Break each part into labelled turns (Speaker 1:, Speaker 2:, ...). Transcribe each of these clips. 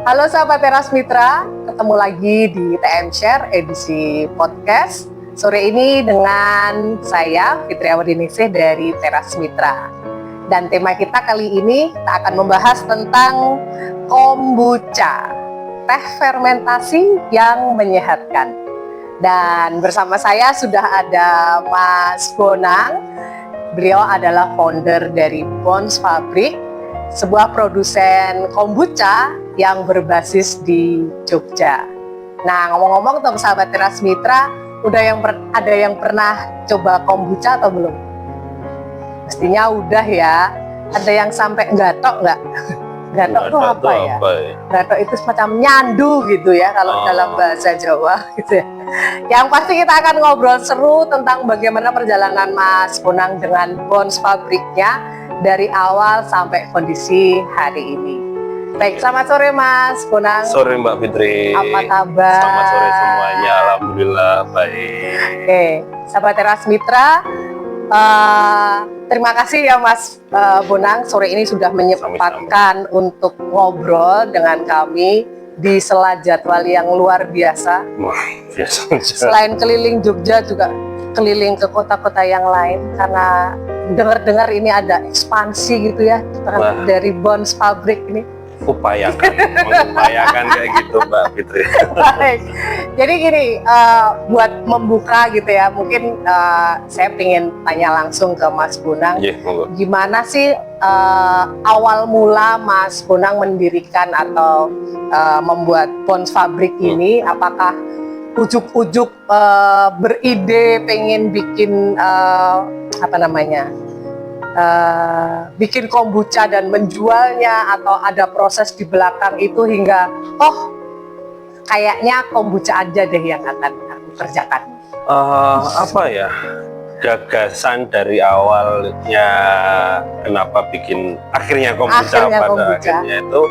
Speaker 1: Halo sahabat Teras Mitra, ketemu lagi di TM Share edisi podcast. Sore ini dengan saya Fitri Awadiningsih dari Teras Mitra. Dan tema kita kali ini kita akan membahas tentang kombucha, teh fermentasi yang menyehatkan. Dan bersama saya sudah ada Mas Bonang. Beliau adalah founder dari Bonds Fabrik, sebuah produsen kombucha yang berbasis di Jogja. Nah, ngomong-ngomong tentang sahabat Teras Mitra, ada yang pernah coba kombucha atau belum? Pastinya udah ya. Ada yang sampai gatok nggak? Gatok itu apa ya? Gatok itu semacam nyandu gitu ya kalau dalam bahasa Jawa gitu ya. Yang pasti kita akan ngobrol seru tentang bagaimana perjalanan Mas Bonang dengan Bonds Fabriknya dari awal sampai kondisi hari ini. Baik, selamat sore Mas Bonang.
Speaker 2: Sore Mbak Fitri.
Speaker 1: Apa kabar?
Speaker 2: Selamat sore semuanya, alhamdulillah baik.
Speaker 1: Oke, sahabat Teras Mitra, terima kasih ya Mas Bonang sore ini sudah menyempatkan untuk ngobrol dengan kami di sela jadwal yang luar biasa.
Speaker 2: Wah, biasa.
Speaker 1: Selain keliling Jogja juga keliling ke kota-kota yang lain karena dengar-dengar ini ada ekspansi gitu ya dari Bonds Fabrik ini.
Speaker 2: Mengupayakan kayak gitu Mbak Fitri.
Speaker 1: Baik. Jadi gini, buat membuka gitu ya, mungkin saya ingin tanya langsung ke Mas Bonang. Gimana sih awal mula Mas Bonang mendirikan atau membuat Bonds Fabrik ini? Apakah ujuk-ujuk beride pengen bikin bikin kombucha dan menjualnya, atau ada proses di belakang itu hingga kayaknya kombucha aja deh yang akan aku kerjakan?
Speaker 2: Gagasan dari awalnya kenapa bikin akhirnya kombucha akhirnya itu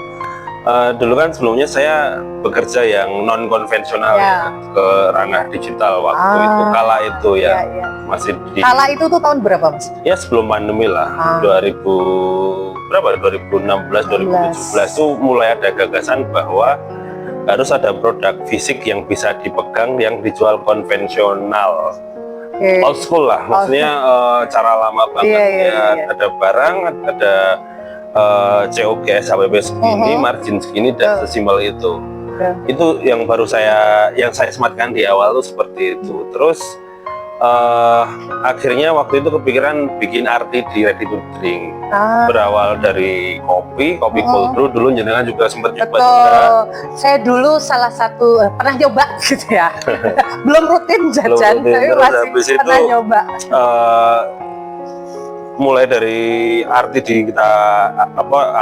Speaker 2: dulu kan sebelumnya saya bekerja yang non konvensional ya, ke ranah digital waktu itu kala itu ya. Masih di
Speaker 1: kala itu tuh tahun berapa Mas?
Speaker 2: Ya sebelum pandemi lah, 2016 2017 tuh mulai ada gagasan bahwa harus ada produk fisik yang bisa dipegang yang dijual konvensional. Old school lah, maksudnya cara lama banget ada barang, ada COGS HPP segini, margin segini, dan sesimpel itu. Itu yang saya sematkan di awal tuh seperti itu. Terus akhirnya waktu itu kepikiran bikin arti di ready to drink. Berawal dari kopi cold brew, dulu jenengan juga sempat coba juga.
Speaker 1: Saya dulu salah satu pernah nyoba gitu ya. Belum rutin jajan, tapi masih pernah nyoba.
Speaker 2: Mulai dari arti di kita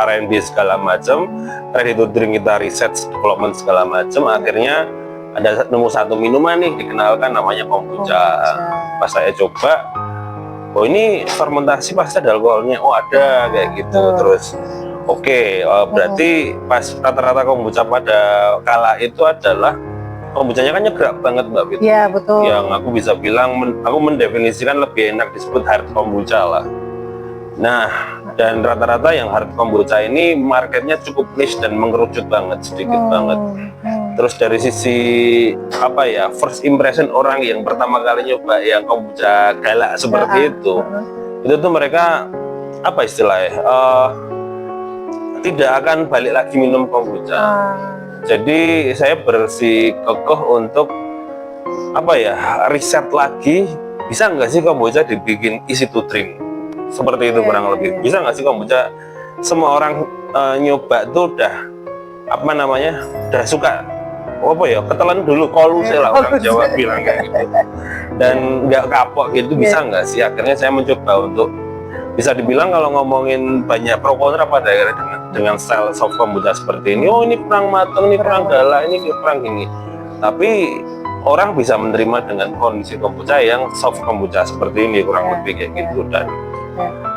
Speaker 2: R&D segala macam, ready to drink kita riset development segala macam, akhirnya ada nemu satu minuman nih dikenalkan namanya kombucha. Pas saya coba, ini fermentasi pasti ada alkoholnya, ada kayak gitu. Terus berarti pas rata-rata kombucha pada kala itu adalah kombuchanya kan nyegerak banget Mbak Fitri.
Speaker 1: Iya betul.
Speaker 2: Yang aku bisa bilang, aku mendefinisikan lebih enak disebut hard kombucha lah. Nah, dan rata-rata yang hard kombucha ini marketnya cukup niche dan mengerucut banget, sedikit banget. Terus dari sisi first impression orang yang pertama kali nyoba yang kombucha galak seperti itu tuh mereka tidak akan balik lagi minum kombucha. Jadi saya bersikukuh untuk riset lagi, bisa nggak sih kombucha dibikin easy to drink seperti itu, kurang lebih. Bisa nggak sih kombucha semua orang nyoba tuh udah suka ketelan dulu koluse lah orang Jawa bilang kayak gitu, dan nggak kapok gitu. Bisa nggak sih? Akhirnya saya mencoba untuk, bisa dibilang kalau ngomongin banyak pro kontra pada akhirnya dengan style soft kombucha seperti ini. Ini kurang matang, ini kurang galak, ini kurang gini. Tapi orang bisa menerima dengan kondisi kombucha yang soft kombucha seperti ini, kurang lebih kayak gitu. Dan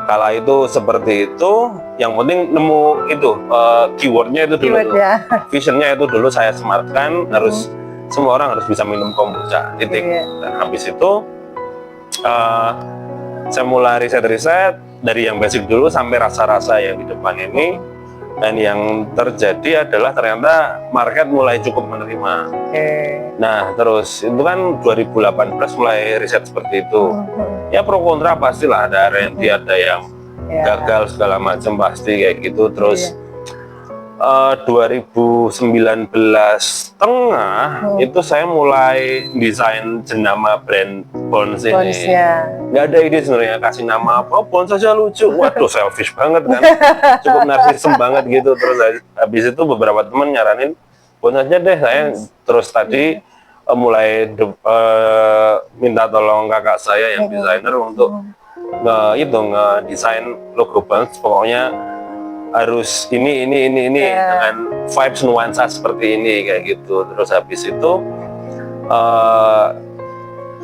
Speaker 2: kala itu seperti itu, yang penting nemu itu keywordnya itu dulu, visionnya itu dulu saya sematkan, harus semua orang harus bisa minum kombucha, titik. Dan habis itu saya mulai riset dari yang basic dulu sampai rasa-rasa yang di depan ini. Dan yang terjadi adalah ternyata market mulai cukup menerima. Nah, terus itu kan 2018 mulai riset seperti itu. Ya pro kontra pastilah, ada R&D, ada yang gagal segala macam pasti kayak gitu. Terus 2019 tengah itu saya mulai desain jenama brand Bonds ini. Nggak ada ide sebenarnya kasih nama apa, Bonds saja lucu. Waduh, selfish banget kan, cukup narsisem banget gitu. Terus habis itu beberapa teman nyaranin Bonds aja deh. Saya terus tadi mulai minta tolong kakak saya yang desainer untuk ngedesain logo Bonds. Pokoknya harus ini dengan vibes nuansa seperti ini kayak gitu. Terus habis itu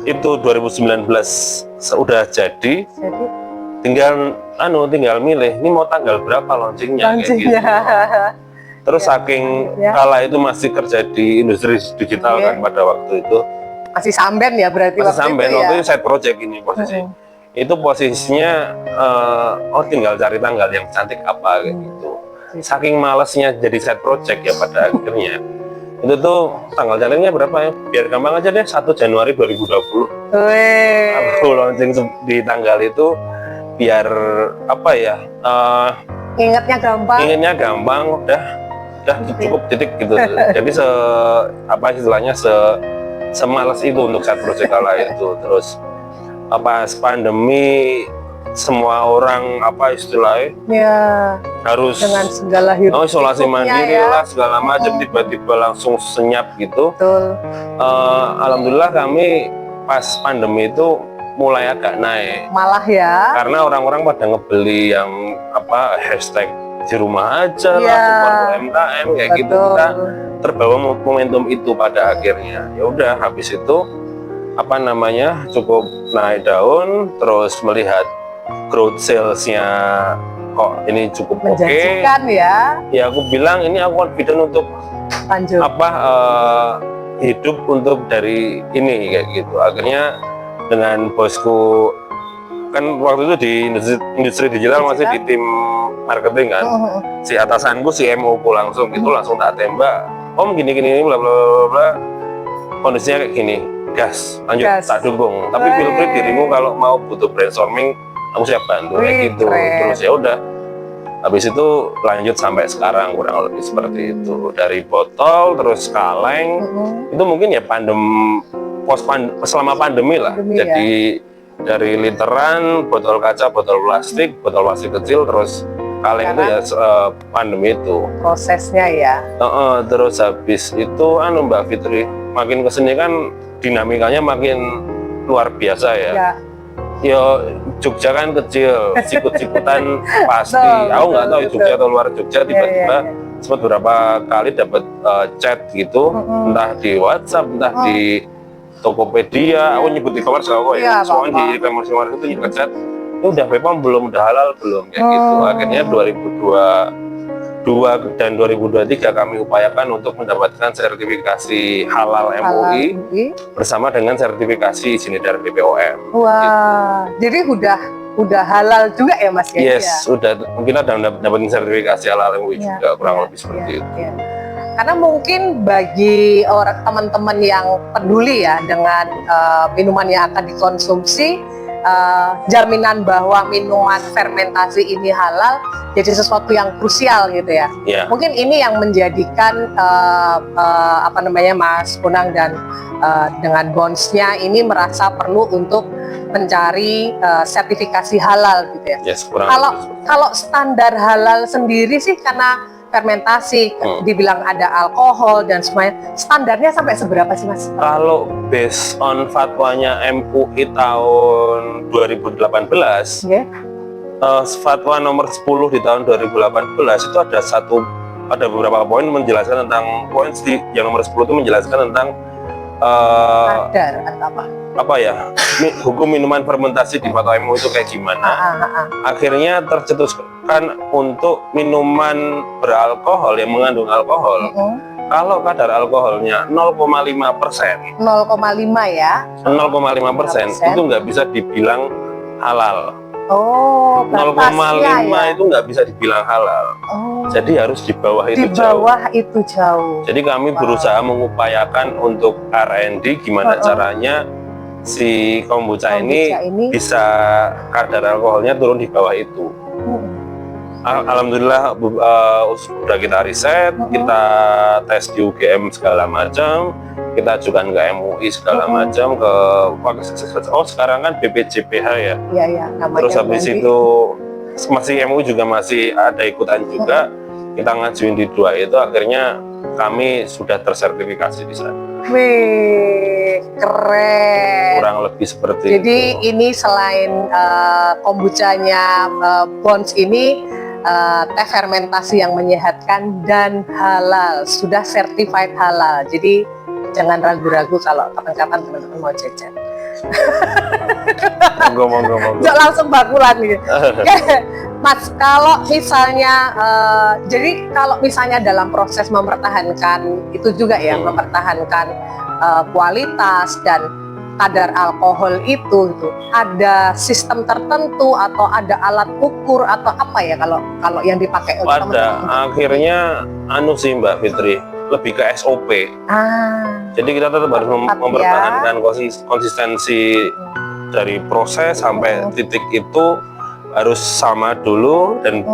Speaker 2: 2019 udah jadi, tinggal milih ini mau tanggal berapa launchingnya kayak gitu. Terus saking kala itu masih kerja di industri digital kan pada waktu itu,
Speaker 1: masih samben ya berarti
Speaker 2: masih samben waktu itu side project ini posisi. Itu posisinya tinggal cari tanggal yang cantik apa kayak gitu. Saking malesnya jadi side project ya pada akhirnya itu tuh tanggal cantiknya berapa ya, biar gampang aja deh, 1 Januari 2020 aku launching di tanggal itu biar apa ya,
Speaker 1: ingatnya
Speaker 2: gampang, udah cukup titik gitu. Jadi istilahnya semales itu untuk side project kala itu. Terus pas pandemi semua orang harus
Speaker 1: dengan segala
Speaker 2: isolasi mandiri lah segala macam, tiba-tiba langsung senyap gitu. Alhamdulillah kami pas pandemi itu mulai agak naik malah ya, karena orang-orang pada ngebeli yang hashtag di rumah aja lah, support UMKM kayak gitu. Kita terbawa momentum itu pada akhirnya. Ya udah, habis itu cukup naik daun, terus melihat growth salesnya kok ini cukup oke. Ya aku bilang ini aku confident untuk lanjut hidup untuk dari ini kayak gitu. Akhirnya dengan bosku kan waktu itu di industri digital masih di tim marketing kan, si atasanku CMO ku langsung tak tembak, om gini bla bla bla, kondisinya kayak gini, gas, lanjut, tak dukung. Tapi feel free dirimu kalau mau butuh brainstorming, aku siap bantu kayak gitu. Terus ya udah, habis itu lanjut sampai sekarang kurang lebih seperti itu. Dari botol terus kaleng, itu mungkin ya selama pandemi lah. Jadi dari literan, botol kaca, botol plastik kecil, terus kaleng itu ya pandemi itu. Prosesnya ya. Terus habis itu Mbak Fitri, makin kesini kan dinamikanya makin luar biasa ya. Yo Jogja kan kecil, sikut-sikutan pasti. Aku nggak tahu Jogja atau luar Jogja, tiba-tiba sempat beberapa kali dapat chat gitu, entah di WhatsApp, entah di Tokopedia. Aku nyebut e-commerce apa ya? Soalnya di e-commerce itu nyebut chat, udah BPOM belum, udah halal belum kayak gitu. Akhirnya 2022 dan 2023 kami upayakan untuk mendapatkan sertifikasi halal MUI bersama dengan sertifikasi izin edar BPOM.
Speaker 1: Wah, gitu. Jadi udah halal juga ya Mas?
Speaker 2: Yes, udah, mungkin ada dapetin sertifikasi halal MUI juga, kurang lebih seperti itu.
Speaker 1: Karena mungkin bagi teman-teman yang peduli ya dengan minuman yang akan dikonsumsi, jaminan bahwa minuman fermentasi ini halal jadi sesuatu yang krusial gitu ya. Mungkin ini yang menjadikan Mas Bonang dan dengan Bonds-nya ini merasa perlu untuk mencari sertifikasi halal gitu ya. Kalau standar halal sendiri sih, karena fermentasi dibilang ada alkohol dan semuanya, standarnya sampai seberapa sih Mas?
Speaker 2: Kalau based on fatwanya MUI tahun 2018, fatwa nomor 10 di tahun 2018 itu ada beberapa poin menjelaskan tentang yang nomor 10 itu menjelaskan tentang hukum minuman fermentasi di fatwa MUI itu kayak gimana. Akhirnya tercetuskan untuk minuman beralkohol yang mengandung alkohol, kalau kadar alkoholnya 0,5%,
Speaker 1: 0,5 ya,
Speaker 2: 0,5% itu nggak bisa dibilang halal.
Speaker 1: Oh,
Speaker 2: 0,5
Speaker 1: batasnya ya.
Speaker 2: itu nggak bisa dibilang halal.
Speaker 1: Oh,
Speaker 2: Jadi harus di bawah
Speaker 1: di
Speaker 2: itu jauh.
Speaker 1: bawah itu jauh.
Speaker 2: Jadi kami
Speaker 1: Wow.
Speaker 2: berusaha mengupayakan untuk R&D gimana caranya si kombucha ini bisa kadar alkoholnya turun di bawah itu. Alhamdulillah sudah kita riset, kita tes di UGM segala macam, kita ajukan ke MUI segala macam, ke sekarang kan BPJPH ya.
Speaker 1: Iya, iya, namanya
Speaker 2: Terus habis
Speaker 1: berarti.
Speaker 2: itu masih MUI juga masih ada ikutan juga. Kita ngajuin di 2 itu, akhirnya kami sudah tersertifikasi di sana.
Speaker 1: Wih, keren.
Speaker 2: Kurang lebih seperti
Speaker 1: Jadi
Speaker 2: itu.
Speaker 1: ini selain kombuchanya Bonds ini teh fermentasi yang menyehatkan dan halal, sudah certified halal. Jadi jangan ragu-ragu kalau kapan-kapan teman-teman mau jajan.
Speaker 2: Monggo.
Speaker 1: Jangan langsung bakulan gitu. Mas, kalau misalnya, jadi kalau misalnya dalam proses mempertahankan itu juga ya, mempertahankan kualitas dan kadar alkohol itu, ada sistem tertentu atau ada alat ukur atau apa ya kalau yang dipakai oleh
Speaker 2: Pada akhirnya sih Mbak Fitri, lebih ke SOP. Jadi kita tetap harus mempertahankan konsistensi dari proses sampai titik itu harus sama dulu, dan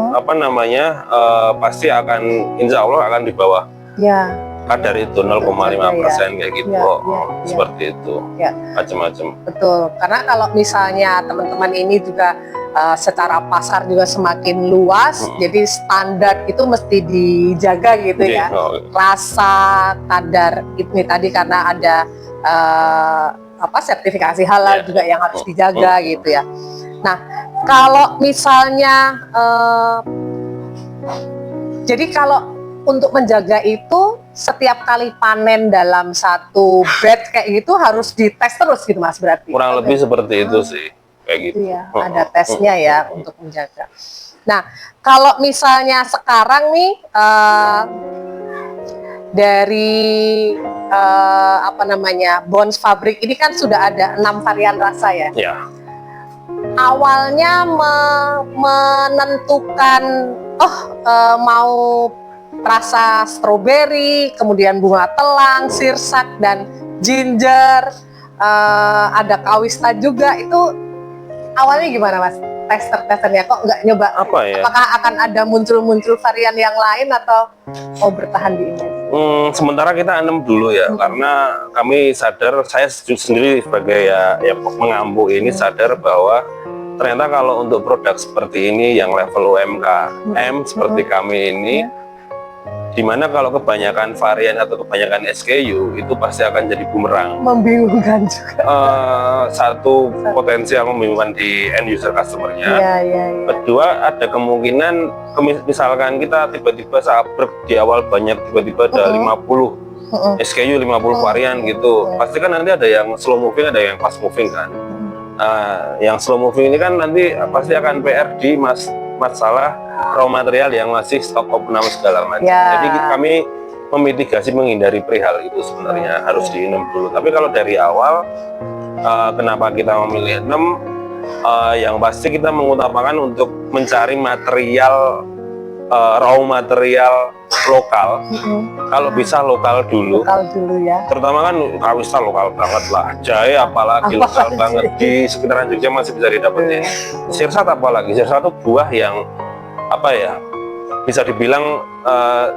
Speaker 2: pasti akan insya Allah akan di bawah kadar itu 0,5% kayak gitu. Seperti itu macam-macam.
Speaker 1: Betul, karena kalau misalnya teman-teman ini juga secara pasar juga semakin luas, jadi standar itu mesti dijaga gitu ya. Rasa, kadar ini tadi karena ada sertifikasi halal juga yang harus dijaga gitu ya. Nah, kalau misalnya jadi kalau untuk menjaga itu setiap kali panen dalam satu batch kayak gitu harus dites terus gitu Mas, berarti?
Speaker 2: Kurang lebih seperti itu sih, kayak gitu.
Speaker 1: Ya, ada tesnya ya untuk menjaga. Nah, kalau misalnya sekarang nih dari Bonds Fabrik ini kan sudah ada 6 varian rasa ya. Awalnya menentukan mau rasa stroberi, kemudian bunga telang, sirsak, dan ginger, ada kawista juga. Itu awalnya gimana Mas? Testernya kok nggak nyoba?
Speaker 2: Apa ya?
Speaker 1: Apakah akan ada muncul varian yang lain atau mau bertahan di ini?
Speaker 2: Sementara kita 6 dulu ya, karena kami sadar, saya sendiri sebagai ya pengambu ini sadar bahwa ternyata kalau untuk produk seperti ini yang level UMKM seperti kami ini, dimana kalau kebanyakan varian atau kebanyakan SKU itu pasti akan jadi bumerang,
Speaker 1: membingungkan juga.
Speaker 2: Satu, potensial membingungkan di end user customer-nya. Kedua, ada kemungkinan misalkan kita tiba-tiba sabrek di awal banyak, tiba-tiba ada 50 SKU, 50 varian gitu, pasti kan nanti ada yang slow moving, ada yang fast moving kan. Yang slow moving ini kan nanti pasti akan PR di masalah raw material yang masih stok opnam segala macam. Jadi kami memitigasi, menghindari perihal itu sebenarnya harus di 6 dulu. Tapi kalau dari awal, kenapa kita memilih 6? Yang pasti kita mengutamakan untuk mencari material, raw material lokal. Kalau bisa lokal dulu. Terutama kan kawista lokal banget lah. Jahe apalagi lokal banget. Di sekitaran Jogja masih bisa didapetin. Sirsat apalagi. Sirsat itu buah yang bisa dibilang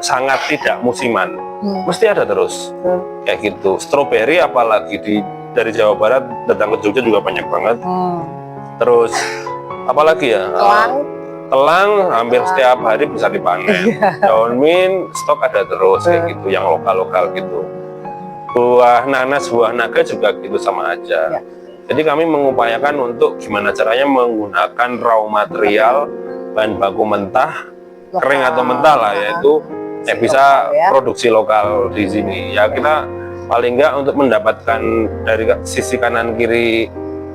Speaker 2: sangat tidak musiman, mesti ada terus kayak gitu. Stroberi apalagi dari Jawa Barat datang ke Jogja juga banyak banget. Terus apalagi ya, telang hampir setiap hari bisa dipanen. Daun mint stok ada terus kayak gitu, yang lokal gitu. Buah nanas, buah naga juga gitu, sama aja. Jadi kami mengupayakan untuk gimana caranya menggunakan raw material, bahan baku mentah, kering atau mentah lah, yaitu bisa produksi lokal di sini. Ya kita paling enggak untuk mendapatkan dari sisi kanan kiri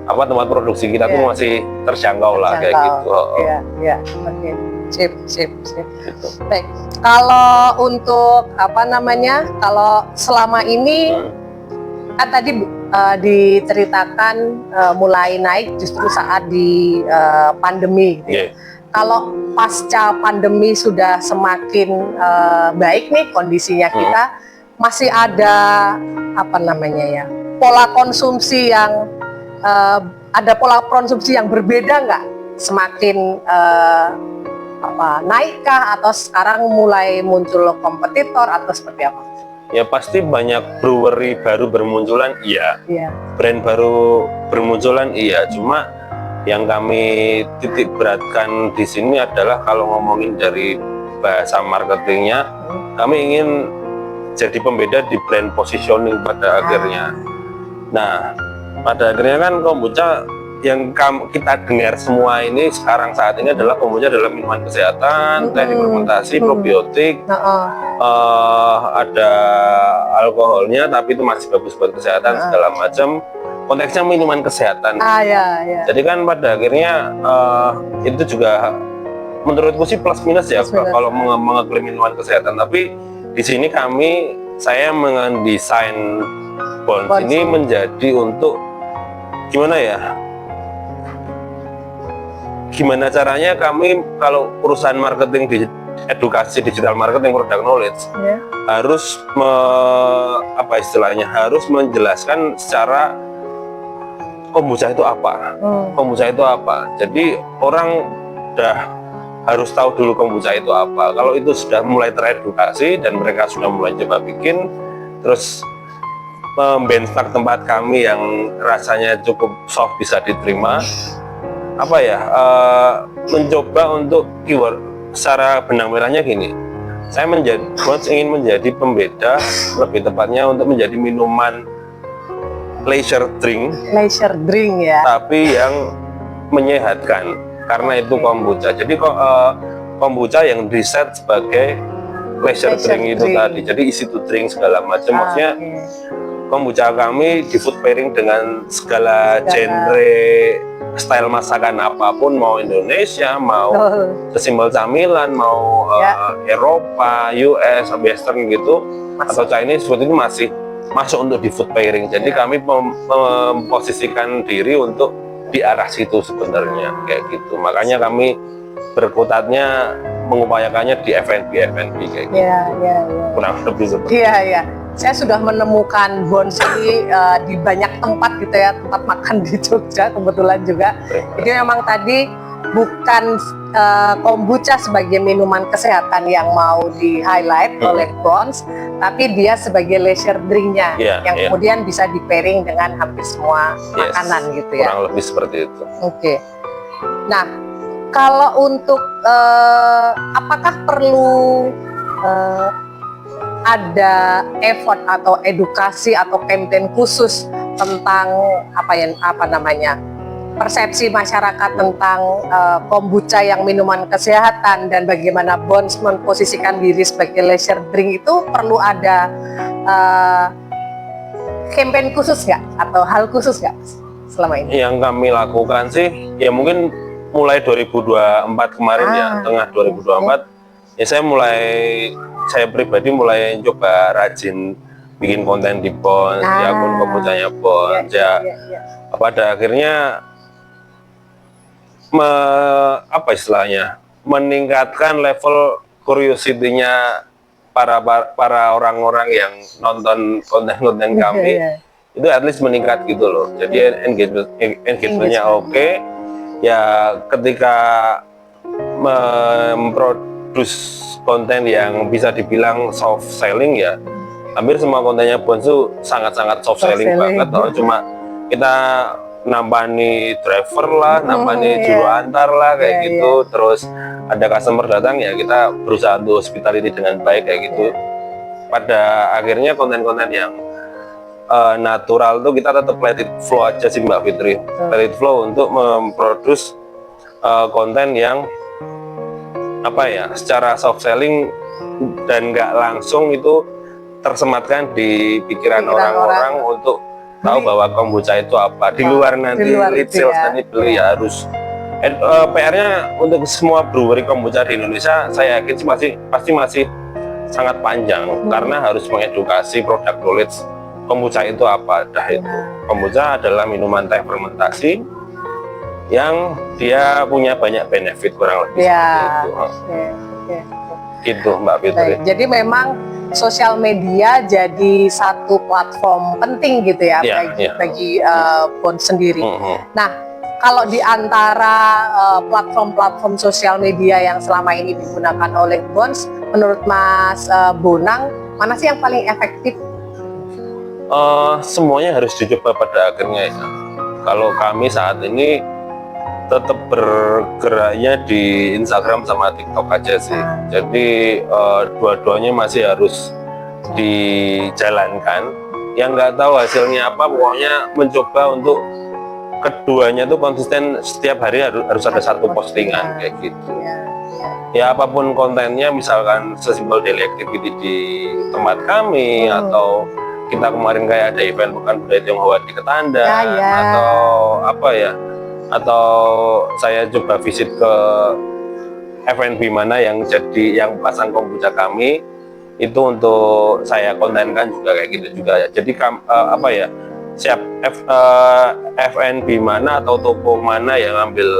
Speaker 2: tempat produksi kita tuh masih terjangkau lah kayak gitu.
Speaker 1: Oke. Sip. Gitu. Baik. Kalau untuk kalau selama ini kan tadi diceritakan mulai naik justru saat di pandemi. Gitu.
Speaker 2: Yeah.
Speaker 1: Kalau pasca pandemi sudah semakin baik nih kondisinya kita, masih ada apa namanya ya, pola konsumsi yang berbeda nggak? Semakin naikkah atau sekarang mulai muncul kompetitor atau seperti apa?
Speaker 2: Ya pasti banyak brewery baru bermunculan, iya. Brand baru bermunculan, iya. Cuma yang kami titik beratkan di sini adalah kalau ngomongin dari bahasa marketingnya, kami ingin jadi pembeda di brand positioning pada akhirnya. Nah, pada akhirnya kan kombucha yang kita dengar semua ini sekarang saat ini adalah kombucha adalah minuman kesehatan, teknik fermentasi, probiotik, ada alkoholnya tapi itu masih bagus buat kesehatan segala macam. Konteksnya minuman kesehatan. Jadi kan pada akhirnya itu juga menurutku sih plus minus ya kalau mengeklaim minuman kesehatan. Tapi di sini saya mendesain Bonds ini menjadi untuk gimana caranya kami kalau perusahaan marketing edukasi digital marketing product knowledge harus harus menjelaskan secara kombucha itu apa, kombucha itu apa. Jadi orang udah harus tahu dulu kombucha itu apa. Kalau itu sudah mulai teredukasi dan mereka sudah mulai coba bikin, terus benchmark tempat kami yang rasanya cukup soft bisa diterima, mencoba untuk keyword secara benang merahnya gini. Saya ingin menjadi pembeda, lebih tepatnya untuk menjadi minuman leisure drink ya, tapi yang menyehatkan karena itu kombucha. Jadi kombucha yang diset sebagai leisure drink itu tadi, jadi easy to drink segala macam. Maksudnya kombucha kami di food pairing dengan segala genre style masakan apapun, mau Indonesia, mau sesimpel camilan, mau Eropa, US, Western gitu, atau Chinese food ini masih masuk untuk di food pairing. Jadi kami memposisikan diri untuk di arah situ sebenarnya kayak gitu. Makanya kami berkutatnya mengupayakannya di F&B kayak gitu. Kurang lebih seperti itu. Saya sudah menemukan Bonds ini di banyak tempat gitu ya, tempat makan di Jogja kebetulan juga. Jadi memang tadi bukan kombucha sebagai minuman kesehatan yang mau di highlight oleh Bonds, tapi dia sebagai leisure drinknya yang kemudian bisa di pairing dengan hampir semua makanan gitu ya. Kurang lebih seperti itu.
Speaker 1: Nah, kalau untuk apakah perlu ada effort atau edukasi atau campaign khusus tentang persepsi masyarakat tentang kombucha yang minuman kesehatan dan bagaimana Bonds memposisikan diri sebagai leisure drink, itu perlu ada campaign khusus nggak atau hal khusus nggak selama ini? Yang kami lakukan sih ya mungkin mulai 2024 kemarin tengah 2024 saya pribadi mulai coba rajin bikin konten di Bonds, di akun kombuchanya Bonds pada akhirnya meningkatkan level curiosity-nya para orang-orang yang nonton konten-konten kami. Itu at least meningkat gitu loh. Jadi engagement-nya oke. Ya ketika memproduce konten yang bisa dibilang soft selling ya, hampir semua kontennya Bonds itu sangat-sangat soft selling banget. Cuma kita nampani driver lah, nampani juru antar lah kayak gitu. Terus ada customer datang ya kita berusaha untuk hospitality dengan baik kayak gitu. Pada akhirnya konten-konten yang natural tuh kita tetap let it flow aja sih Mbak Fitri. Let it flow untuk memproduce konten yang secara soft selling dan nggak langsung itu tersematkan di pikiran orang-orang untuk tahu bahwa kombucha itu apa. Di luar nanti lead sales nanti beli ya harus. PR-nya untuk semua brewery kombucha di Indonesia saya yakin pasti masih sangat panjang karena harus mengedukasi produk knowledge
Speaker 2: kombucha itu apa? Dah itu. Kombucha adalah minuman teh fermentasi yang dia punya banyak benefit kurang lebih seperti itu.
Speaker 1: Oke.
Speaker 2: Gitu Mbak Fitri.
Speaker 1: Baik, jadi memang sosial media jadi satu platform penting gitu ya, bagi Bond sendiri. Nah, kalau di antara platform-platform sosial media yang selama ini digunakan oleh Bonds, menurut Mas Bonang, mana sih yang paling efektif?
Speaker 2: Semuanya harus dicoba pada akhirnya ya. Kalau kami saat ini tetap bergeraknya di Instagram sama TikTok aja sih. Jadi dua-duanya masih harus dijalankan. Yang nggak tahu hasilnya apa, pokoknya mencoba untuk keduanya tuh konsisten, setiap hari harus ada satu postingan kayak gitu. Ya apapun kontennya, misalkan sesimpel daily activity di tempat kami, atau kita kemarin kayak ada event bukan budaya Tionghoa di Ketanda, atau apa ya, atau saya coba visit ke F&B mana yang pasang kombucha kami, itu untuk saya kontenkan juga kayak gitu juga ya. Jadi apa ya, siap F&B mana atau toko mana yang ambil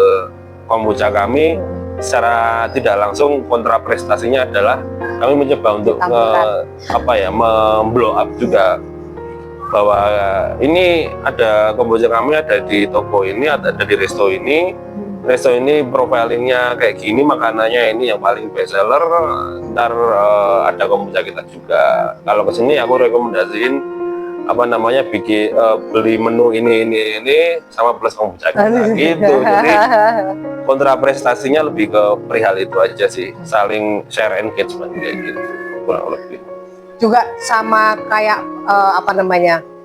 Speaker 2: kombucha kami, secara tidak langsung kontra prestasinya adalah kami mencoba untuk memblow up juga, bahwa ini ada kombucha kami ada di toko ini, ada di resto ini profilingnya kayak gini, makanannya ini yang paling best seller, ntar ada kombucha kita juga. Kalau kesini aku rekomendasiin bikin beli menu ini sama plus kombucha kita gitu. Jadi kontra prestasinya lebih ke perihal itu aja sih, saling share engagement kayak gitu kurang lebih.
Speaker 1: Juga sama kayak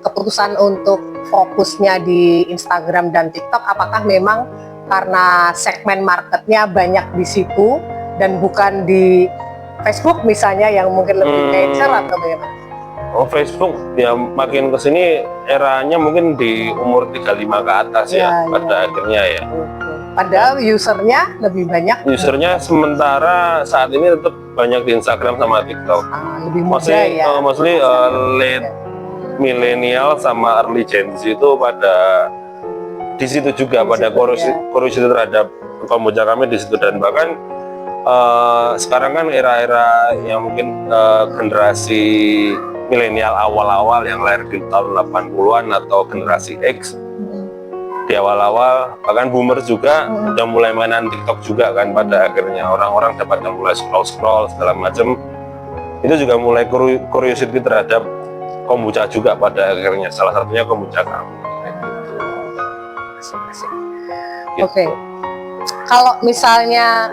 Speaker 1: keputusan untuk fokusnya di Instagram dan TikTok, apakah memang karena segmen marketnya banyak di situ dan bukan di Facebook misalnya yang mungkin lebih nature atau bagaimana?
Speaker 2: Facebook ya makin kesini eranya mungkin di umur 35 ke atas pada akhirnya ya.
Speaker 1: Padahal usernya lebih banyak.
Speaker 2: Usernya sementara saat ini tetap banyak di Instagram sama TikTok.
Speaker 1: Lebih muda ya.
Speaker 2: Mostly late milenial sama early Gen Z itu pada di situ juga, pada korupsi terhadap kombucha kami di situ. Dan bahkan sekarang kan era-era yang mungkin generasi milenial awal-awal yang lahir di tahun 80-an atau generasi X di awal-awal, bahkan boomer juga udah mulai mainan TikTok juga kan. Pada akhirnya orang-orang dapat mulai scroll segala macam, itu juga mulai curiosity terhadap kombucha juga pada akhirnya, salah satunya kombucha kami. Gitu.
Speaker 1: Oke. Kalau misalnya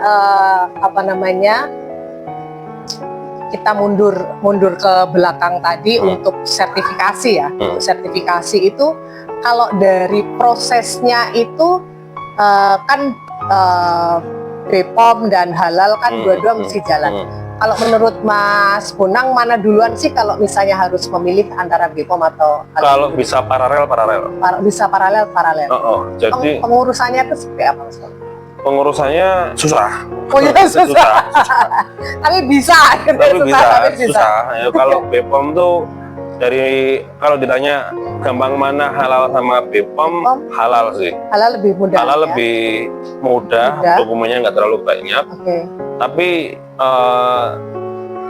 Speaker 1: kita mundur ke belakang tadi untuk sertifikasi ya. Untuk sertifikasi itu kalau dari prosesnya itu kan BPOM dan halal kan dua-dua mesti jalan. Kalau menurut Mas Bonang, mana duluan sih kalau misalnya harus memilih antara BPOM atau halal?
Speaker 2: Kalau bisa paralel.
Speaker 1: Bisa paralel.
Speaker 2: Jadi
Speaker 1: pengurusannya itu seperti apa Mas?
Speaker 2: Pengurusannya susah.
Speaker 1: Oh iya susah. Tapi bisa.
Speaker 2: Susah. Ya, kalau BPOM tuh kalau ditanya gampang mana halal sama BPOM, halal sih.
Speaker 1: Halal lebih mudah.
Speaker 2: Halal lebih mudah, dokumennya nggak terlalu banyak. Tapi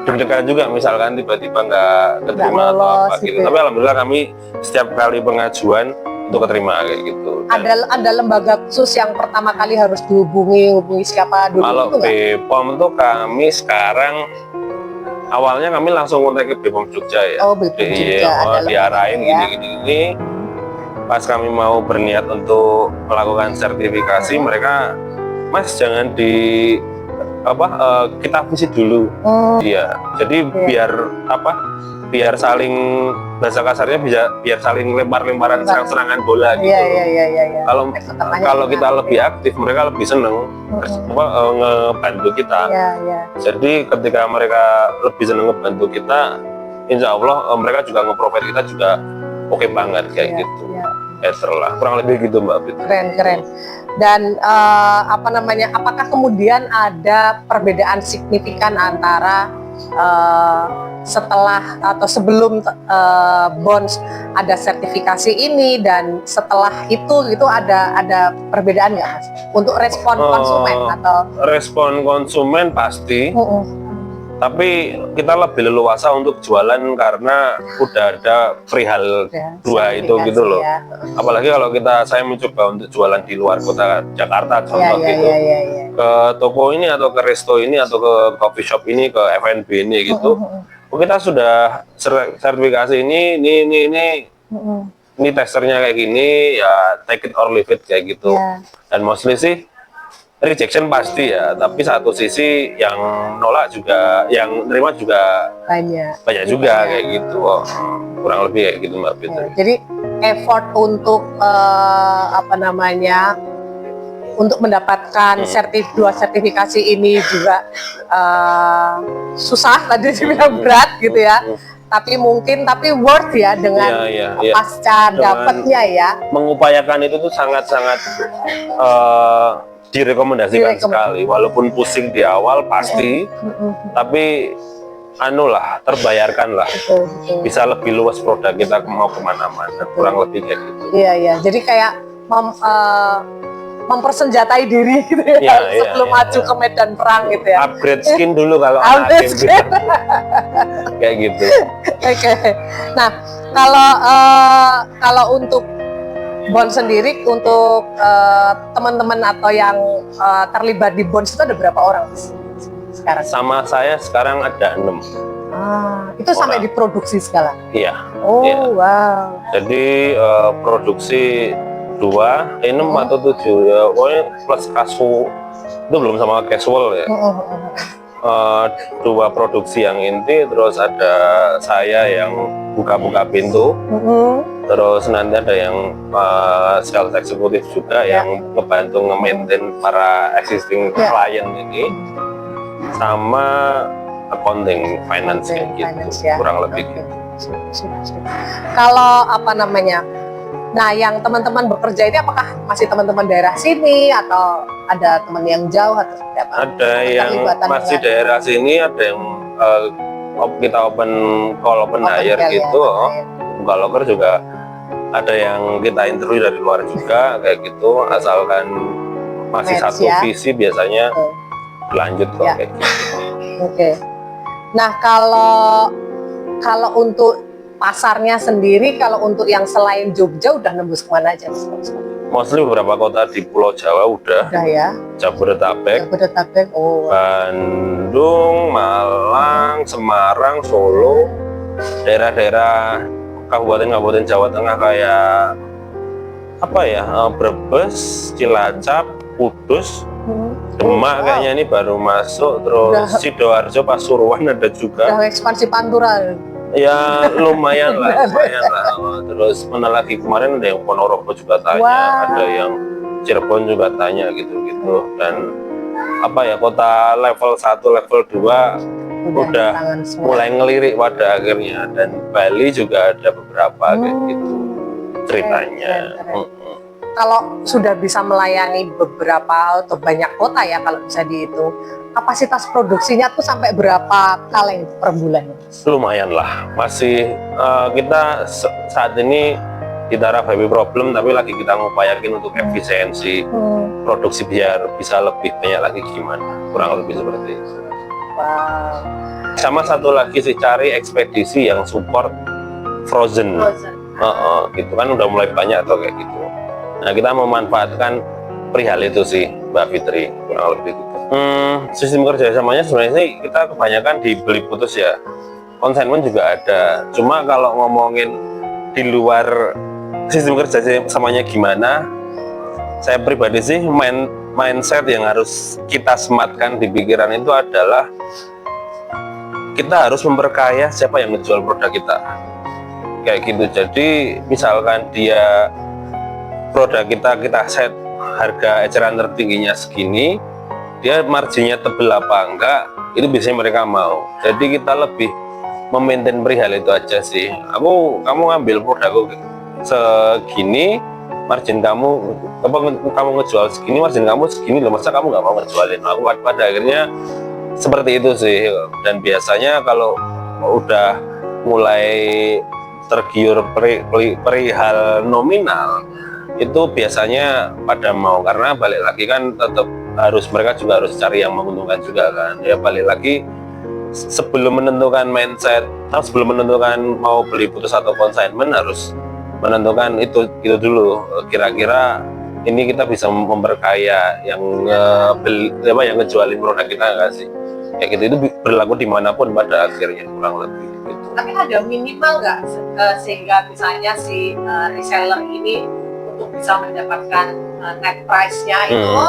Speaker 2: deg-degan juga misalkan tiba-tiba nggak keterima atau apa gitu. Tapi alhamdulillah kami setiap kali pengajuan itu keterima kayak gitu.
Speaker 1: Ada lembaga khusus yang pertama kali harus dihubungi siapa dulu?
Speaker 2: Kalau BPOM tuh kami sekarang awalnya kami langsung kontak ke BPOM Jogja ya.
Speaker 1: BPOM Jogja.
Speaker 2: Diarahin gini. Pas kami mau berniat untuk melakukan sertifikasi, mereka, Mas jangan kita visit dulu. Iya. Jadi biar saling, bahasa kasarnya biar saling lempar-lemparan serangan bola gitu.
Speaker 1: Iya.
Speaker 2: Kalau kita lebih aktif, mereka lebih seneng ngebantu kita. Jadi ketika mereka lebih seneng ngebantu kita, insya Allah mereka juga nge-provide kita juga oke banget kayak gitu. Lah, kurang lebih gitu Mbak Fitri.
Speaker 1: Keren. Dan apakah kemudian ada perbedaan signifikan antara setelah atau sebelum bonds ada sertifikasi ini dan setelah itu ada perbedaan nggak Mas untuk respon konsumen atau
Speaker 2: respon konsumen pasti, tapi kita lebih leluasa untuk jualan karena udah ada perihal dua itu gitu loh.
Speaker 1: ya.
Speaker 2: Apalagi kalau saya mencoba untuk jualan di luar kota Jakarta contoh gitu, ke toko ini atau ke resto ini atau ke coffee shop ini, ke F&B ini gitu, kita sudah sertifikasi ini testernya kayak gini ya, take it or leave it kayak gitu. Dan mostly sih rejection pasti ya, tapi satu sisi yang nolak juga, yang nerima juga banyak juga kayak gitu. Kurang lebih kayak gitu Mbak Fitri.
Speaker 1: Jadi effort untuk untuk mendapatkan dua sertifikasi ini juga susah, tadi dibilang berat gitu ya. Tapi worth ya dengan pasca dapatnya ya.
Speaker 2: Mengupayakan itu tuh sangat-sangat direkomendasikan sekali, walaupun pusing di awal pasti, tapi terbayarkan lah. Bisa lebih luas produk kita mau kemana-mana, kurang lebih kayak gitu.
Speaker 1: Iya. Jadi kayak mempersenjatai diri gitu ya, sebelum maju ke medan perang gitu ya.
Speaker 2: Upgrade skin dulu kalau anak game kayak gitu.
Speaker 1: Oke. Nah, kalau untuk Bonds sendiri, untuk teman-teman atau yang terlibat di Bonds itu ada berapa orang sekarang?
Speaker 2: Sama saya sekarang ada 6.
Speaker 1: Itu sampai diproduksi segala?
Speaker 2: Iya.
Speaker 1: Wow.
Speaker 2: Jadi produksi 6 atau 7 ya, pokoknya plus casual itu belum sama casual ya. 2 produksi yang inti, terus ada saya yang buka-buka pintu, terus nanti ada yang sales eksekutif juga yang ngebantu nge-maintain para existing klien ini, sama accounting, finance kayak gitu, kurang lebih gitu.
Speaker 1: Kalau nah yang teman-teman bekerja ini apakah masih teman-teman daerah sini atau ada teman yang jauh atau seperti apa?
Speaker 2: Ada yang masih daerah sini, ada yang kita open hire gitu, buka loker juga ada yang kita interview dari luar juga kayak gitu, asalkan masih satu visi biasanya lanjut kok kayak gitu.
Speaker 1: Oke. Nah kalau untuk pasarnya sendiri, kalau untuk yang selain Jogja udah nembus kemana aja?
Speaker 2: Mostly beberapa kota di Pulau Jawa udah
Speaker 1: ya.
Speaker 2: Jabodetabek,
Speaker 1: Oh.
Speaker 2: Bandung, Malang, Semarang, Solo, daerah-daerah kabupaten Jawa Tengah kayak Brebes, Cilacap, Kudus, Demak kayaknya ini baru masuk, terus Sidoarjo, Pasuruan ada juga.
Speaker 1: Udah ekspansi Pantura.
Speaker 2: Ya lumayan lah. Terus mana lagi, kemarin ada yang Ponorogo juga tanya, ada yang Cirebon juga tanya gitu-gitu. Dan kota level 1, level 2 udah mulai ngelirik pada akhirnya, dan Bali juga ada beberapa kayak gitu ceritanya.
Speaker 1: Kalau sudah bisa melayani beberapa atau banyak kota ya, kalau bisa dihitung, kapasitas produksinya tuh sampai berapa kaleng per bulan?
Speaker 2: Lumayan lah, masih kita saat ini di taraf heavy problem, tapi lagi kita ngupayakin untuk efisiensi produksi biar bisa lebih banyak lagi gimana, kurang lebih seperti itu.
Speaker 1: Wow.
Speaker 2: Sama satu lagi sih, cari ekspedisi yang support frozen. Gitu kan udah mulai banyak tuh kayak gitu. Nah, kita memanfaatkan perihal itu sih Mbak Fitri, kurang lebih gitu. Sistem kerjasamanya sebenarnya sih kita kebanyakan dibeli putus ya, konsignment juga ada. Cuma kalau ngomongin di luar sistem kerjasamanya gimana, saya pribadi sih mindset yang harus kita sematkan di pikiran itu adalah kita harus memperkaya siapa yang ngejual produk kita kayak gitu. Jadi misalkan dia produk kita set harga eceran tertingginya segini, dia marginnya tebel apa enggak, itu biasanya mereka mau. Jadi kita lebih memaintain perihal itu aja sih. Kamu ngambil produkku segini, margin kamu ngejual segini, margin kamu segini loh, masa kamu nggak mau ngejualin? Aku pada akhirnya seperti itu sih. Dan biasanya kalau udah mulai tergiur perihal nominal itu biasanya pada mau, karena balik lagi kan tetap harus, mereka juga harus cari yang menguntungkan juga kan ya. Balik lagi sebelum menentukan mindset, sebelum menentukan mau beli putus atau konsignment, harus menentukan itu dulu, kira-kira ini kita bisa memperkaya yang yang ngejualin produk kita nggak sih, kayak gitu. Itu berlaku dimanapun pada akhirnya kurang lebih gitu.
Speaker 1: Tapi ada minimal nggak sehingga misalnya si reseller ini untuk bisa mendapatkan net price-nya itu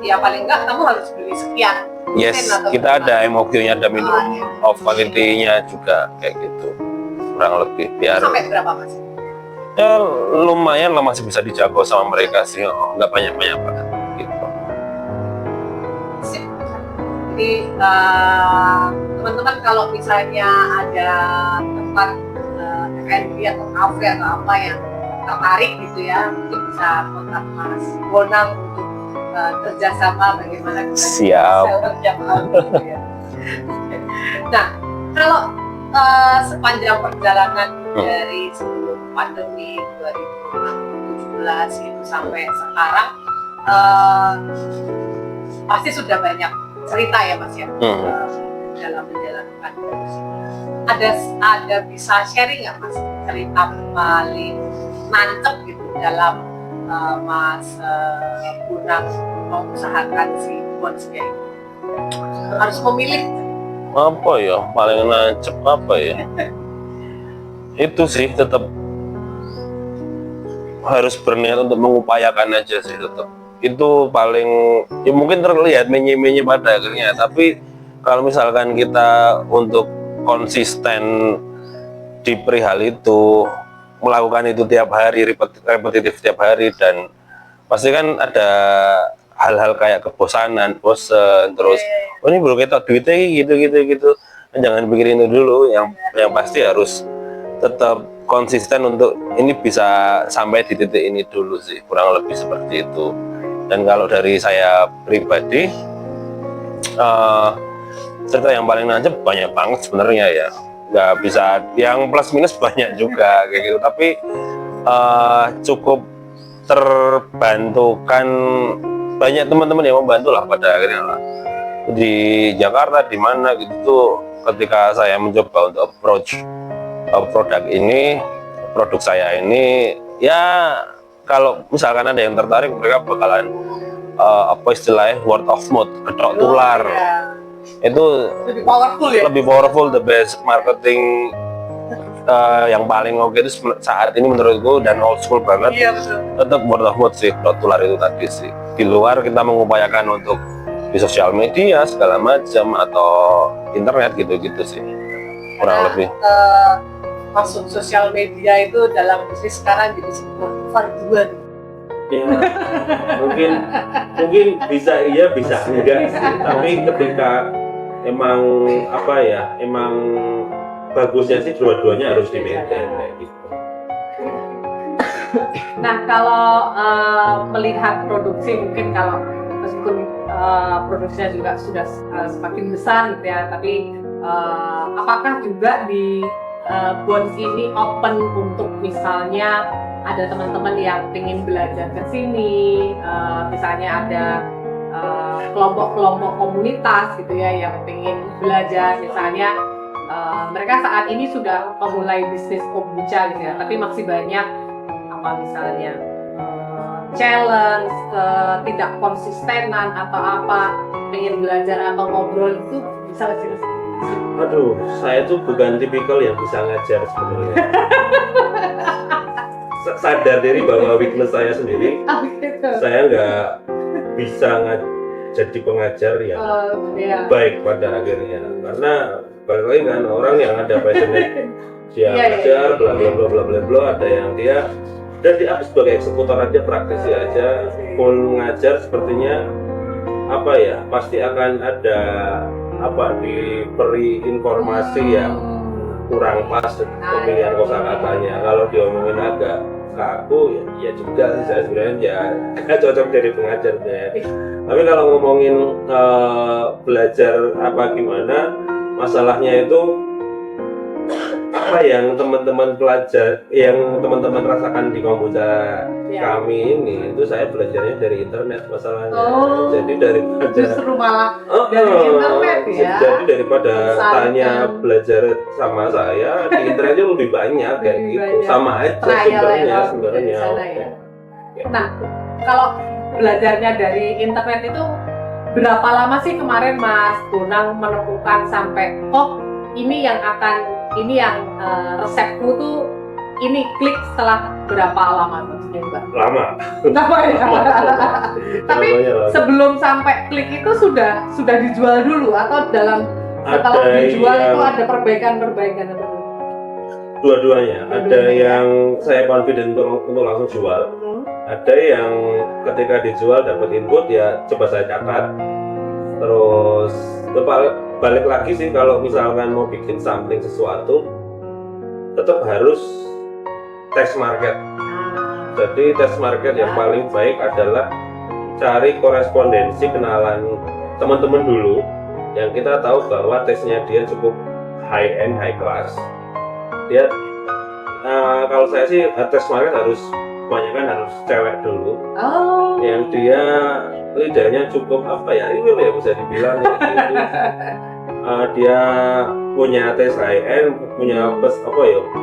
Speaker 1: ya paling nggak kamu harus beli sekian.
Speaker 2: Yes, kita ada MOQ-nya, ada minimum of quality-nya juga kayak gitu, kurang lebih. Biar
Speaker 1: sampai berapa Mas?
Speaker 2: Ya lumayan lah, masih bisa dijangkau sama mereka sih, nggak banyak-banyak banget gitu.
Speaker 1: Sip. Jadi teman-teman kalau misalnya ada tempat F&B atau cafe atau apa yang tertarik gitu ya, mungkin bisa kontak Mas Bonang untuk kerjasama bagaimana kita
Speaker 2: Siap.
Speaker 1: yang gitu ya. Nah, kalau sepanjang perjalanan dari sebelum pandemi 2017 itu sampai sekarang, pasti sudah banyak cerita ya Mas ya, dalam menjalankan produksi. Ada bisa sharing nggak Mas cerita paling mantep gitu dalam Mas Bonang mengusahakan si Bondsnya ini? Harus memilih
Speaker 2: Apa ya paling nancep apa ya? Itu sih tetap harus berniat untuk mengupayakan aja sih, tetap itu paling ya, mungkin terlihat menye-menye pada akhirnya, tapi kalau misalkan kita untuk konsisten di perihal itu, melakukan itu tiap hari, repetitif tiap hari, dan pasti kan ada hal-hal kayak kebosanan, bosen, terus oh ini belum ketok duitnya gitu. Jangan pikirin itu dulu, yang pasti harus tetap konsisten untuk ini bisa sampai di titik ini dulu sih, kurang lebih seperti itu. Dan kalau dari saya pribadi, cerita yang paling nancep banyak banget sebenarnya ya, nggak bisa, yang plus minus banyak juga kayak gitu, tapi cukup terbantukan, banyak teman-teman yang membantu lah pada akhirnya lah. Di Jakarta di mana gitu tuh, ketika saya mencoba untuk approach produk saya ini, ya kalau misalkan ada yang tertarik, mereka bakalan apa istilahnya word of mouth, ketok tular. Itu lebih powerful, the best marketing yang paling oke itu saat ini menurutku, dan old school banget.
Speaker 1: Iya, betul.
Speaker 2: Tetap word of mouth sih, ketok tular itu tadi sih. Di luar kita mengupayakan untuk di sosial media segala macam atau internet gitu-gitu sih, kurang lebih.
Speaker 1: Masuk sosial media itu dalam bisnis sekarang jadi sebuah farduan.
Speaker 2: Ya, mungkin bisa iya, bisa enggak sih. Tapi ketika emang bagusnya sih dua-duanya harus di-maintain kayak gitu.
Speaker 1: Nah, kalau melihat produksi, mungkin kalau meskipun produksinya juga sudah semakin besar gitu ya, tapi apakah juga di Bonds ini open untuk misalnya ada teman-teman yang ingin belajar ke sini, misalnya ada kelompok-kelompok komunitas gitu ya yang ingin belajar, misalnya mereka saat ini sudah memulai bisnis kombucha gitu ya, tapi masih banyak apa misalnya challenge, tidak konsistenan atau apa, ingin belajar atau ngobrol, itu bisa nggak sih?
Speaker 2: Aduh, saya tuh bukan tipikal yang bisa ngajar sebenarnya. Sadar diri bahwa weakness saya sendiri, saya nggak bisa jadi pengajar yang baik pada akhirnya. Karena balik lagi kan, orang yang ada passionate dia ngajar, bla bla bla bla bla bla, ada yang dia dan dia sebagai eksekutor aja, praktisi aja, pun ngajar sepertinya pasti akan ada diberi informasi yang kurang pas pemilihan kosakatanya. Kalau diomongin agak ke aku ya juga sih, saya sebenarnya ya nggak cocok jadi pengajar ya. Tapi kalau ngomongin belajar apa gimana, masalahnya itu apa yang teman-teman pelajar, yang teman-teman rasakan di komputer kami ini, itu saya belajarnya dari internet masalahnya. Jadi daripada
Speaker 1: justru malah dari internet ya.
Speaker 2: Jadi daripada
Speaker 1: Misalkan,
Speaker 2: tanya belajar sama saya di internetnya lebih banyak kayak
Speaker 1: lebih
Speaker 2: gitu.
Speaker 1: banyak.
Speaker 2: Sama aja
Speaker 1: Trial
Speaker 2: sebenarnya.
Speaker 1: dari sana ya. Nah, kalau belajarnya dari internet itu berapa lama sih kemarin Mas Bonang menemukan sampai ini yang resepku tuh ini klik setelah berapa lama tuh Mbak?
Speaker 2: Lama
Speaker 1: Ya? Tapi
Speaker 2: Lama.
Speaker 1: sebelum sampai klik itu sudah dijual dulu atau setelah dijual itu ada perbaikan atau
Speaker 2: dua-duanya. Ada yang saya confident untuk langsung jual. Ada yang ketika dijual dapat input ya coba saya catat. Terus balik lagi sih, kalau misalkan mau bikin sampling sesuatu tetap harus test market. Jadi test market yang paling baik adalah cari korespondensi, kenalan teman-teman dulu yang kita tahu bahwa tesnya dia cukup high end, high class. Dia kalau saya sih test market harus kebanyakan harus cewek dulu. Yang dia lidahnya cukup ini bisa dibilang gitu. Dia punya tes high end, punya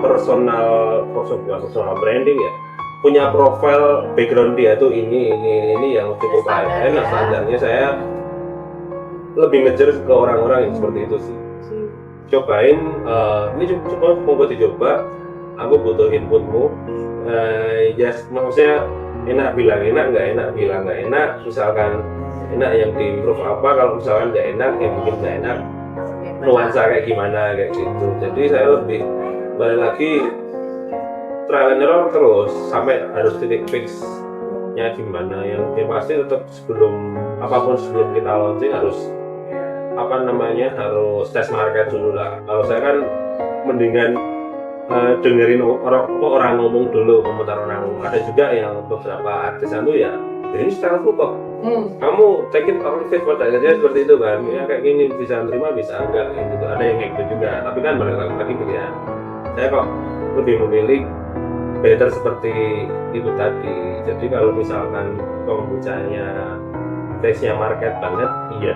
Speaker 2: personal branding ya, punya profil background dia tuh ini yang cukup high end. Nah, standarnya saya lebih ngejar ke orang-orang yang seperti itu sih. Cobain, ini coba mau dicoba, aku butuh inputmu. Maksudnya enak bilang enak, nggak enak bilang nggak enak. Misalkan enak yang diimprove apa, kalau misalkan nggak enak yang bikin nggak enak, nuansa kayak gimana kayak gitu. Jadi saya lebih balik lagi trial and error terus sampai harus titik fixnya gimana. Yang pasti tetap sebelum kita launching harus harus test market dulu lah. Kalau saya kan mendingan dengerin orang ngomong dulu, komentar orang ngomong. Ada juga yang beberapa artisan tuh ya ini stylenya kok kamu take it or leave it, pada akhirnya seperti itu kan ya, kayak gini bisa terima bisa enggak gitu. Ada yang kayak gitu juga, tapi kan balik lagi ya, saya kok lebih memilih better seperti itu tadi. Jadi kalau misalkan kombuchanya taste-nya market banget, iya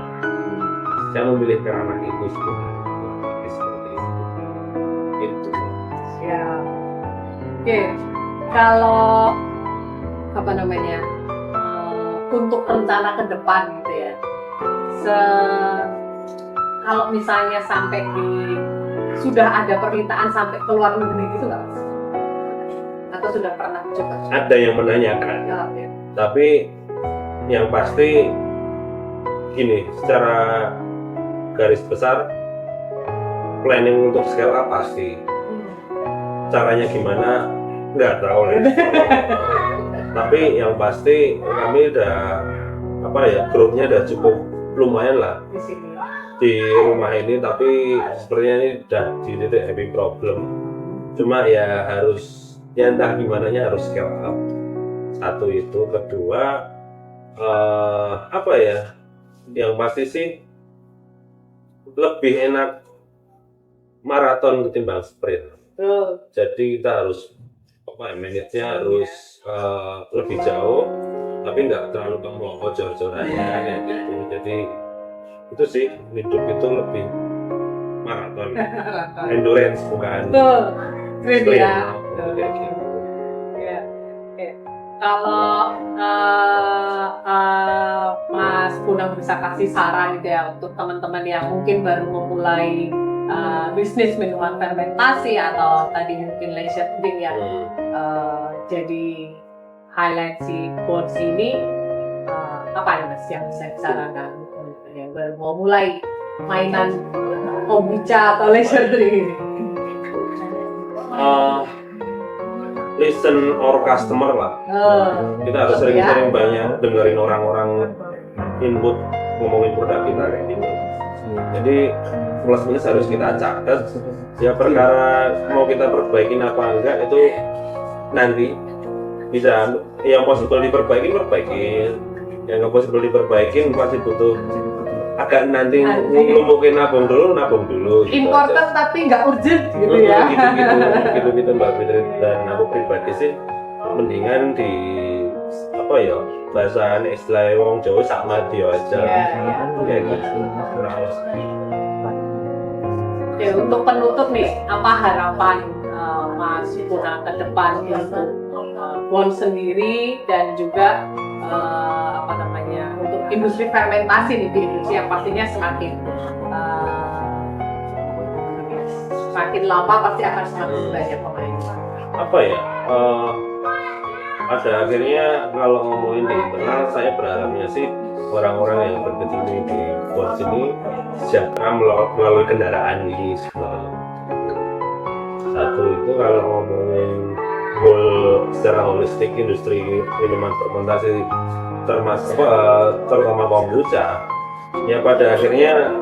Speaker 2: saya memilih ke arah itu seperti itu.
Speaker 1: Ya. Oke. Kalau untuk rencana ke depan gitu ya. Kalau misalnya sampai sudah ada permintaan sampai ke luar negeri gitu nggak? Atau sudah pernah coba?
Speaker 2: Ada yang menanyakan.
Speaker 1: Ya.
Speaker 2: Tapi yang pasti gini, secara garis besar planning untuk scale up pasti. Caranya gimana nggak tahu lah. Tapi yang pasti kami udah grupnya udah cukup lumayan lah di rumah ini. Tapi sepertinya ini udah di titik having problem. Cuma ya harus entah gimana harus scale up. Satu itu, kedua yang pasti sih lebih enak maraton ketimbang sprint. Jadi kita harus manage-nya harus lebih jauh, tapi nggak terlalu jor-jorannya kayak gitu. Jadi itu sih, hidup itu lebih maraton, endurance bukan
Speaker 1: sprint ya.
Speaker 2: Kayak gitu.
Speaker 1: Kalau Mas Bonang bisa kasih saran gitu ya untuk teman-teman yang mungkin baru memulai bisnis minuman fermentasi atau tadi mungkin leisure drink yang jadi highlight si Bones ini, apa ya Mas yang bisa disarankan yang baru mau mulai mainan kombucha atau leisure drink ini?
Speaker 2: Listen or customer lah. Kita harus sering-sering banyak dengerin orang-orang input ngomongin produk kita kayak gitu. Jadi plus minus harus kita catat. Ya perkara mau kita perbaikin apa enggak itu nanti bisa yang possible perbaikin, yang nggak possible diperbaikin masih butuh agak nanti mungkin nabung dulu gitu
Speaker 1: important
Speaker 2: aja.
Speaker 1: tapi nggak urgent gitu ya.
Speaker 2: gitu Mbak Fitri. Dan aku pribadi sih mendingan di apa ya bahasa istilah wong Jawa sama dia aja kayak gitu.
Speaker 1: Oke, untuk penutup nih, apa harapan Mas Puna ke depan untuk Bon sendiri dan juga untuk industri fermentasi nih di Indonesia yang pastinya semakin lama pasti akan semakin banyak pemain.
Speaker 2: Apa ya? Pada akhirnya kalau ngomongin di internal, saya berharapnya sih orang-orang yang berkecimpung di Bon sini sejahtera melalui kendaraan ini. Satu itu kalau ngomongin secara holistik industri minuman fermentasi terutama kombucha, ya pada akhirnya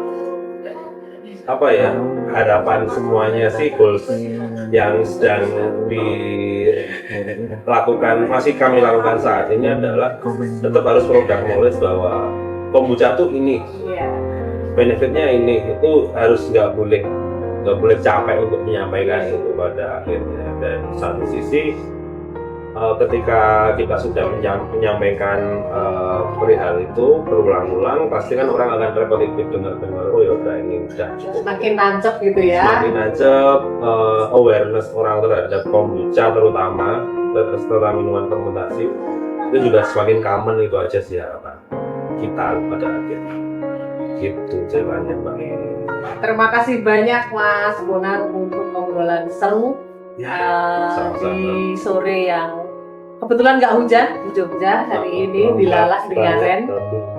Speaker 2: harapan semuanya sih goals yang sedang masih kami lakukan saat ini adalah tetap harus produk knowledge bahwa kombucha tuh ini benefitnya ini, itu harus nggak boleh capek untuk menyampaikan itu pada akhirnya. Dan satu sisi ketika kita sudah menyampaikan perihal itu berulang-ulang, pasti kan orang akan repetitif dengar oh ya udah ini udah
Speaker 1: semakin nancep gitu ya,
Speaker 2: semakin nancep. Awareness orang terhadap kombucha terutama minuman fermentasi itu juga semakin common. Itu aja sih harapan kita pada akhirnya gitu jawabannya Mbak.
Speaker 1: Terima kasih banyak Mas Bonar untuk obrolan seru di sore yang kebetulan nggak hujan di Jogja hari ini, dilalah dengan ren.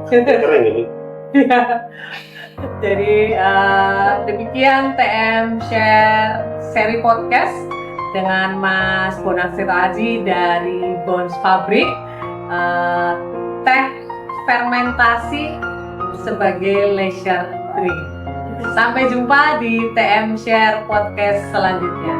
Speaker 2: Keren ini.
Speaker 1: Jadi demikian TM Share seri podcast dengan Mas Bonar Sitoaji dari Bons Pabrik, teh fermentasi sebagai leisure drink. Sampai jumpa di TM Share podcast selanjutnya.